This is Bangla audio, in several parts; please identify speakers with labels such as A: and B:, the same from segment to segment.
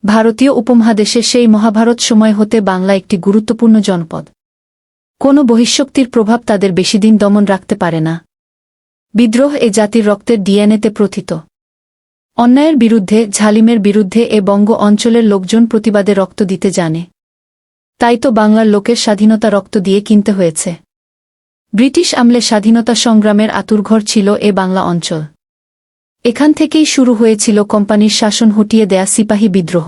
A: ভারতীয় উপমহাদেশে সেই মহাভারত সময় হতে বাংলা একটি গুরুত্বপূর্ণ জনপদ। কোনো বহিঃশক্তির প্রভাব তাদের বেশিদিন দমন রাখতে পারে না। বিদ্রোহ এ জাতির রক্তের ডিএনএতে প্রথিত। অন্যায়ের বিরুদ্ধে, ঝালিমের বিরুদ্ধে এ বঙ্গ অঞ্চলের লোকজন প্রতিবাদে রক্ত দিতে জানে। তাই তো বাংলার লোকের স্বাধীনতা রক্ত দিয়ে কিনতে হয়েছে। ব্রিটিশ আমলে স্বাধীনতা সংগ্রামের আঁতুড়ঘর ছিল এ বাংলা অঞ্চল। এখান থেকেই শুরু হয়েছিল কোম্পানির শাসন হটিয়ে দেয়া সিপাহী বিদ্রোহ।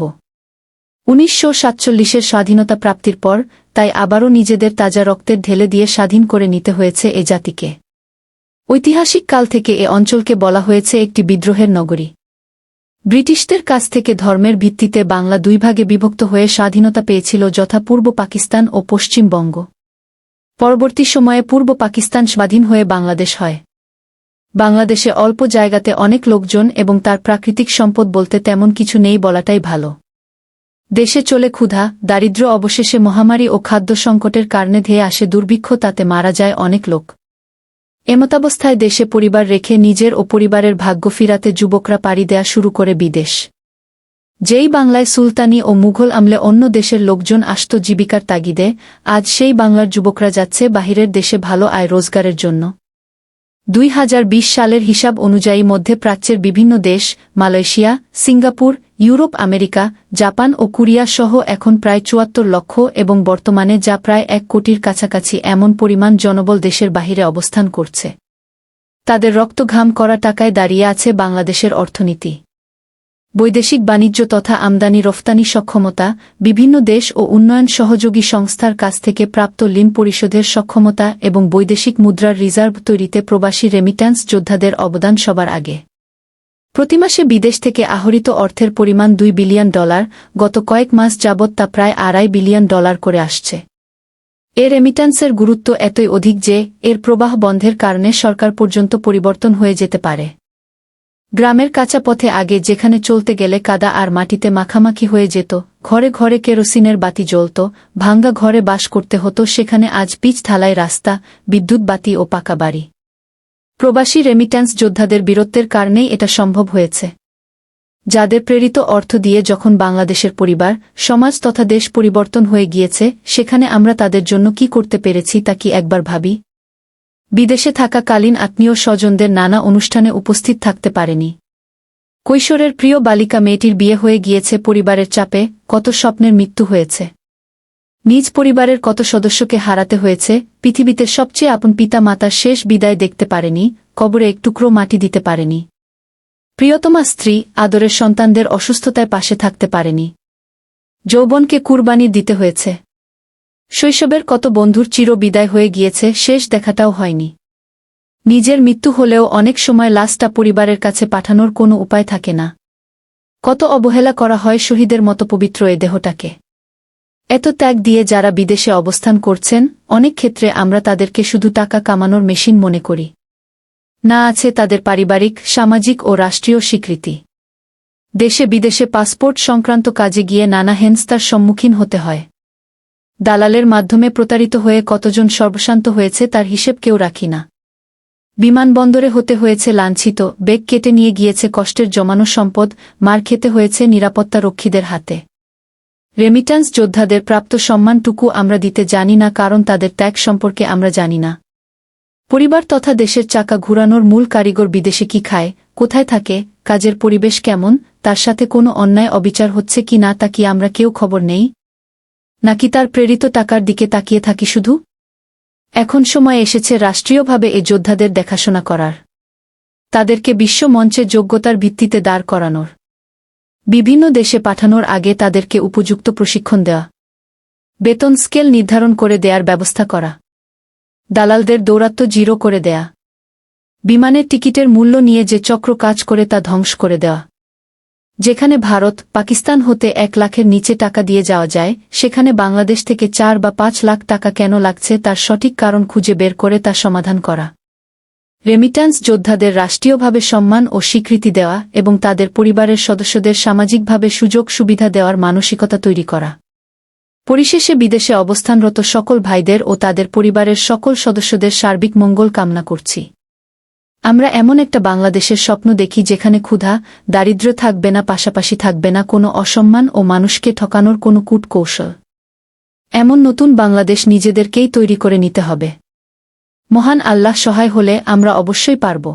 A: 1947-এর স্বাধীনতা প্রাপ্তির পর তাই আবারও নিজেদের তাজা রক্তের ঢেলে দিয়ে স্বাধীন করে নিতে হয়েছে এ জাতিকে। ঐতিহাসিক কাল থেকে এ অঞ্চলকে বলা হয়েছে একটি বিদ্রোহের নগরী। ব্রিটিশদের কাছ থেকে ধর্মের ভিত্তিতে বাংলা দুই ভাগে বিভক্ত হয়ে স্বাধীনতা পেয়েছিল, যথা পূর্ব পাকিস্তান ও পশ্চিমবঙ্গ। পরবর্তী সময়ে পূর্ব পাকিস্তান স্বাধীন হয়ে বাংলাদেশ হয়। বাংলাদেশে অল্প জায়গাতে অনেক লোকজন এবং তার প্রাকৃতিক সম্পদ বলতে তেমন কিছু নেই বলাটাই ভালো। দেশে চলে ক্ষুধা, দারিদ্র্য, অবশেষে মহামারী ও খাদ্য সংকটের কারণে ধেয়ে আসে দুর্ভিক্ষ, তাতে মারা যায় অনেক লোক। এমতাবস্থায় দেশে পরিবার রেখে নিজের ও পরিবারের ভাগ্য ফিরাতে যুবকরা পাড়ি দেয়া শুরু করে বিদেশ। যেই বাংলায় সুলতানি ও মুঘল আমলে অন্য দেশের লোকজন আসত জীবিকার তাগিদে, আজ সেই বাংলার যুবকরা যাচ্ছে বাহিরের দেশে ভালো আয় রোজগারের জন্য। 2020 সালের হিসাব অনুযায়ী মধ্যপ্রাচ্যের বিভিন্ন দেশ, Malaysia, Singapore, Europe, America, Japan ও কোরিয়া সহ এখন প্রায় 74 লক্ষ এবং বর্তমানে যা প্রায় 1 কোটির কাছাকাছি এমন পরিমাণ জনবল দেশের বাহিরে অবস্থান করছে। তাদের রক্তঘাম করা টাকায় দাঁড়িয়ে আছে বাংলাদেশের অর্থনীতি। বৈদেশিক বাণিজ্য তথা আমদানি রফতানি সক্ষমতা, বিভিন্ন দেশ ও উন্নয়ন সহযোগী সংস্থার কাছ থেকে প্রাপ্ত ঋণ পরিশোধের সক্ষমতা এবং বৈদেশিক মুদ্রার রিজার্ভ তৈরিতে প্রবাসী রেমিট্যান্স যোদ্ধাদের অবদান সবার আগে। প্রতিমাসে বিদেশ থেকে আহরিত অর্থের পরিমাণ $2 বিলিয়ন, গত কয়েক মাস যাবৎ তা প্রায় $2.5 বিলিয়ন করে আসছে। এর রেমিট্যান্সের গুরুত্ব এতই অধিক যে এর প্রবাহ বন্ধের কারণে সরকার পর্যন্ত পরিবর্তন হয়ে যেতে পারে। গ্রামের কাঁচা পথে আগে যেখানে চলতে গেলে কাদা আর মাটিতে মাখামাখি হয়ে যেত, ঘরে ঘরে কেরোসিনের বাতি জ্বলত, ভাঙ্গা ঘরে বাস করতে হতো, সেখানে আজ পিচ ঢালাই রাস্তা, বিদ্যুৎ বাতি ও পাকা বাড়ি। প্রবাসী রেমিট্যান্স যোদ্ধাদের বীরত্বের কারণেই এটা সম্ভব হয়েছে। যাদের প্রেরিত অর্থ দিয়ে যখন বাংলাদেশের পরিবার, সমাজ তথা দেশ পরিবর্তন হয়ে গিয়েছে, সেখানে আমরা তাদের জন্য কি করতে পেরেছি তা কি একবার ভাবি? বিদেশে থাকাকালীন আত্মীয় স্বজনদের নানা অনুষ্ঠানে উপস্থিত থাকতে পারেনি। কৈশোরের প্রিয় বালিকা মেয়েটির বিয়ে হয়ে গিয়েছে পরিবারের চাপে, কত স্বপ্নের মৃত্যু হয়েছে। নিজ পরিবারের কত সদস্যকে হারাতে হয়েছে, পৃথিবীতে সবচেয়ে আপন পিতা মাতার শেষ বিদায় দেখতে পারেনি, কবরে এক টুকরো মাটি দিতে পারেনি। প্রিয়তমা স্ত্রী, আদরের সন্তানদের অসুস্থতায় পাশে থাকতে পারেনি। যৌবনকে কুরবানি দিতে হয়েছে। শৈশবের কত বন্ধুর চির বিদায় হয়ে গিয়েছে, শেষ দেখাটাও হয়নি। নিজের মৃত্যু হলেও অনেক সময় লাশটা পরিবারের কাছে পাঠানোর কোনো উপায় থাকে না। কত অবহেলা করা হয় শহীদের মতো পবিত্র এ দেহটাকে। এত ত্যাগ দিয়ে যারা বিদেশে অবস্থান করছেন, অনেক ক্ষেত্রে আমরা তাদেরকে শুধু টাকা কামানোর মেশিন মনে করি। না আছে তাদের পারিবারিক, সামাজিক ও রাষ্ট্রীয় স্বীকৃতি। দেশে বিদেশে পাসপোর্ট সংক্রান্ত কাজে গিয়ে নানা হেনস্থার সম্মুখীন হতে হয়। দালালের মাধ্যমে প্রতারিত হয়ে কতজন সর্বশান্ত হয়েছে তার হিসেব কেউ রাখি না। বিমানবন্দরে হতে হয়েছে লাঞ্ছিত, বেগ কেটে নিয়ে গিয়েছে কষ্টের জমানো সম্পদ, মার খেতে হয়েছে নিরাপত্তা রক্ষীদের হাতে। রেমিট্যান্স যোদ্ধাদের প্রাপ্ত সম্মানটুকু আমরা দিতে জানি না, কারণ তাদের ত্যাগ সম্পর্কে আমরা জানি না। পরিবার তথা দেশের চাকা ঘুরানোর মূল কারিগর বিদেশে কি খায়, কোথায় থাকে, কাজের পরিবেশ কেমন, তার সাথে কোনো অন্যায় অবিচার হচ্ছে কি না তা কি আমরা কেউ খবর নেই? নাকি তার প্রেরিত টাকার দিকে তাকিয়ে থাকি শুধু? এখন সময় এসেছে রাষ্ট্রীয়ভাবে এ যোদ্ধাদের দেখাশোনা করার, তাদেরকে বিশ্ব মঞ্চে যোগ্যতার ভিত্তিতে দাঁড় করানোর, বিভিন্ন দেশে পাঠানোর আগে তাদেরকে উপযুক্ত প্রশিক্ষণ দেওয়া, বেতন স্কেল নির্ধারণ করে দেয়ার ব্যবস্থা করা, দালালদের দৌরাত্ম্য জিরো করে দেয়া, বিমানের টিকিটের মূল্য নিয়ে যে চক্র কাজ করে তা ধ্বংস করে দেওয়া। যেখানে ভারত, পাকিস্তান হতে 1 লাখের নিচে টাকা দিয়ে যাওয়া যায়, সেখানে বাংলাদেশ থেকে 4 বা 5 লাখ টাকা কেন লাগছে তার সঠিক কারণ খুঁজে বের করে তা সমাধান করা। রেমিট্যান্স যোদ্ধাদের রাষ্ট্রীয়ভাবে সম্মান ও স্বীকৃতি দেওয়া এবং তাদের পরিবারের সদস্যদের সামাজিকভাবে সুযোগ সুবিধা দেওয়ার মানসিকতা তৈরি করা। পরিশেষে বিদেশে অবস্থানরত সকল ভাইদের ও তাদের পরিবারের সকল সদস্যদের সার্বিক মঙ্গল কামনা করছি। আমরা এমন একটা বাংলাদেশের স্বপ্ন দেখি যেখানে ক্ষুধা দারিদ্র্য থাকবে না, পাশাপাশি থাকবে না কোনো অসম্মান ও মানুষকে ঠকানোর কোনো কূটকৌশল। এমন নতুন বাংলাদেশ নিজেদেরকেই তৈরি করে নিতে হবে। মহান আল্লাহ সহায় হলে আমরা অবশ্যই পারব।